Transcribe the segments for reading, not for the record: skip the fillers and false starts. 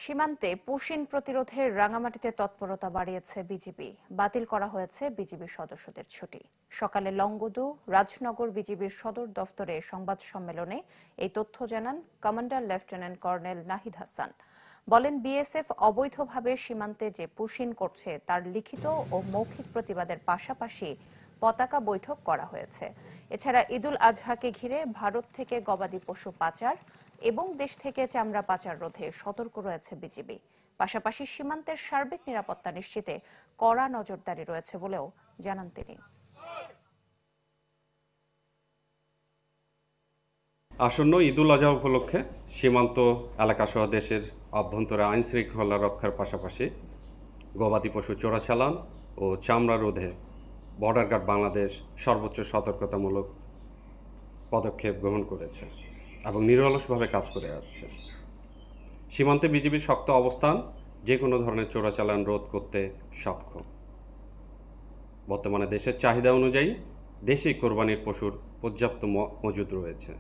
সীমান্তে পুশিন প্রতিরোধে রাঙামাটিতে তৎপরতা বাড়িয়েছে বিজিবি। বাতিল করা হয়েছে বিজিবির সদস্যদের ছুটি। সকালে লংগদু রাজনগর বিজিবির সদর দফতরে সংবাদ সম্মেলনে এই তথ্য জানান commander lieutenant colonel Nahid Hasan. বলেন, বিএসএফ অবৈধভাবে সীমান্তে যে পুশিন করছে তার লিখিত ও মৌখিক প্রতিবাদের পাশাপাশি পতাকা বৈঠক করা হয়েছে। এছাড়া ঈদুল আজহাকে ঘিরে ভারত থেকে গবাদি পশু পাচার এবং দেশ থেকে চামড়া পাচার রোধে সতর্ক রয়েছে বিজিবি। পাশাপাশি সীমান্তের সার্বিক নিরাপত্তা নিশ্চিতে কড়া নজরদারি রয়েছে বলেও জানান তিনি। আসন্ন ঈদুল আজহা উপলক্ষে সীমান্ত এলাকাসহ দেশের অভ্যন্তরে আইন শৃঙ্খলা রক্ষার পাশাপাশি গবাদি পশু চোরাচালান ও চামড়া রোধে বর্ডার গার্ড বাংলাদেশ সর্বোচ্চ সতর্কতামূলক পদক্ষেপ গ্রহণ করেছে এবং নিরলসভাবে কাজ করে যাচ্ছে। সীমান্তে বিজিবির শক্ত অবস্থান যে কোনো ধরনের চোরাচালান রোধ করতে সক্ষম। বর্তমানে দেশের চাহিদা অনুযায়ী দেশি কোরবানির পশুর পর্যাপ্ত মজুদ রয়েছে।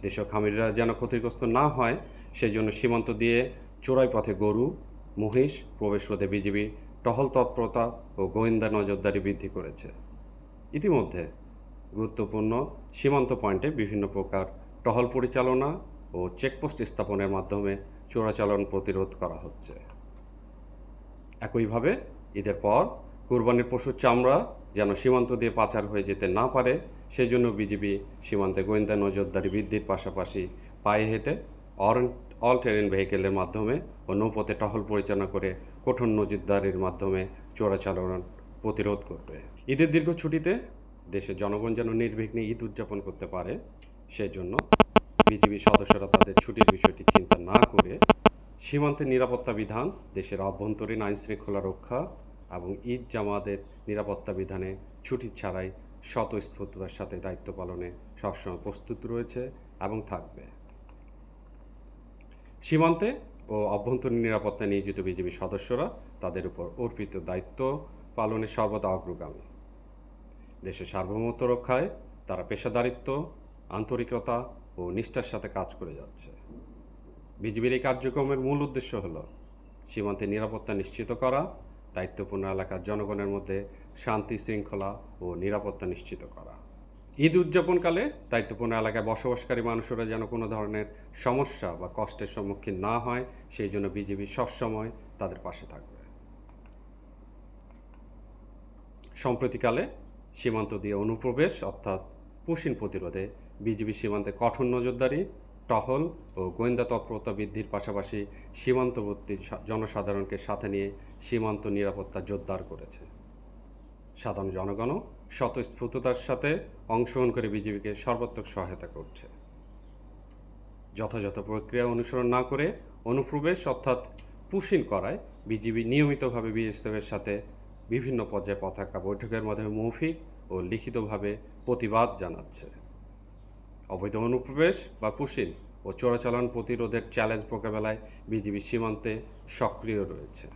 দেশীয় খামারিরা যেন ক্ষতিগ্রস্ত না হয় সেই জন্য সীমান্ত দিয়ে চোরাই পথে গরু মহিষ প্রবেশ রোধে বিজিবি টহল তৎপরতা ও গোয়েন্দা নজরদারি বৃদ্ধি করেছে। ইতিমধ্যে গুরুত্বপূর্ণ সীমান্ত পয়েন্টে বিভিন্ন প্রকার টহল পরিচালনা ও চেকপোস্ট স্থাপনের মাধ্যমে চোরাচালান প্রতিরোধ করা হচ্ছে। একইভাবে ঈদের পর কোরবানির পশুর চামড়া যেন সীমান্ত দিয়ে পাচার হয়ে যেতে না পারে সেই জন্য বিজিবি সীমান্তে গোয়েন্দা নজরদারি বৃদ্ধির পাশাপাশি পায়ে হেঁটে অল টেরেন ভেহিকেলের মাধ্যমে ও নৌপথে টহল পরিচালনা করে কঠোর নজরদারির মাধ্যমে চোরাচালান প্রতিরোধ করবে। ঈদের দীর্ঘ ছুটিতে দেশের জনগণ যেন নির্বিঘ্নে ঈদ উদযাপন করতে পারে সেই জন্য বিজিবি সদস্যরা তাদের ছুটির বিষয়টি চিন্তা না করে সীমান্তের নিরাপত্তা বিধান, দেশের অভ্যন্তরীণ আইন শৃঙ্খলা রক্ষা এবং ঈদ জামাতের নিরাপত্তা বিধানে ছুটি ছাড়াই স্বতঃস্ফূর্ততার সাথে দায়িত্ব পালনে সবসময় প্রস্তুত রয়েছে এবং থাকবে। সীমান্তে ও অভ্যন্তরীণ নিরাপত্তায় নিয়োজিত বিজিবি সদস্যরা তাদের উপর অর্পিত দায়িত্ব পালনে সর্বদা অগ্রগামী। দেশের সার্বভৌমত্ব রক্ষায় তারা পেশাদারিত্ব, আন্তরিকতা ও নিষ্ঠার সাথে কাজ করে যাচ্ছে। বিজিবির এই কার্যক্রমের মূল উদ্দেশ্য হল সীমান্তে নিরাপত্তা নিশ্চিত করা, দায়িত্বপূর্ণ এলাকার জনগণের মধ্যে শান্তি শৃঙ্খলা ও নিরাপত্তা নিশ্চিত করা। ঈদ উদযাপনকালে দায়িত্বপূর্ণ এলাকায় বসবাসকারী মানুষেরা যেন কোনো ধরনের সমস্যা বা কষ্টের সম্মুখীন না হয় সেই জন্য বিজিবি সবসময় তাদের পাশে থাকবে। সম্প্রতিকালে সীমান্ত দিয়ে অনুপ্রবেশ অর্থাৎ পুশিন প্রতিরোধে বিজিবি সীমান্তে কঠোর নজরদারি, টহল ও গোয়েন্দা তৎপরতা বৃদ্ধির পাশাপাশি সীমান্তবর্তী জনসাধারণকে সাথে নিয়ে সীমান্ত নিরাপত্তা জোরদার করেছে। সাধারণ জনগণও স্বতঃস্ফূর্ততার সাথে অংশগ্রহণ করে বিজিবিকে সর্বাত্মক সহায়তা করছে। যথাযথ প্রক্রিয়া অনুসরণ না করে অনুপ্রবেশ অর্থাৎ পুশিন করায় বিজিবি নিয়মিতভাবে বিএসএফের সাথে বিভিন্ন পর্যায়ে পতাকা বৈঠকের মাধ্যমে মৌখিক ও লিখিতভাবে প্রতিবাদ জানাচ্ছে। অবৈধ অনুপ্রবেশ বা পুশিন ও চোরাচালান প্রতিরোধের চ্যালেঞ্জ মোকাবেলায় বিজিবি সীমান্তে সক্রিয় রয়েছে।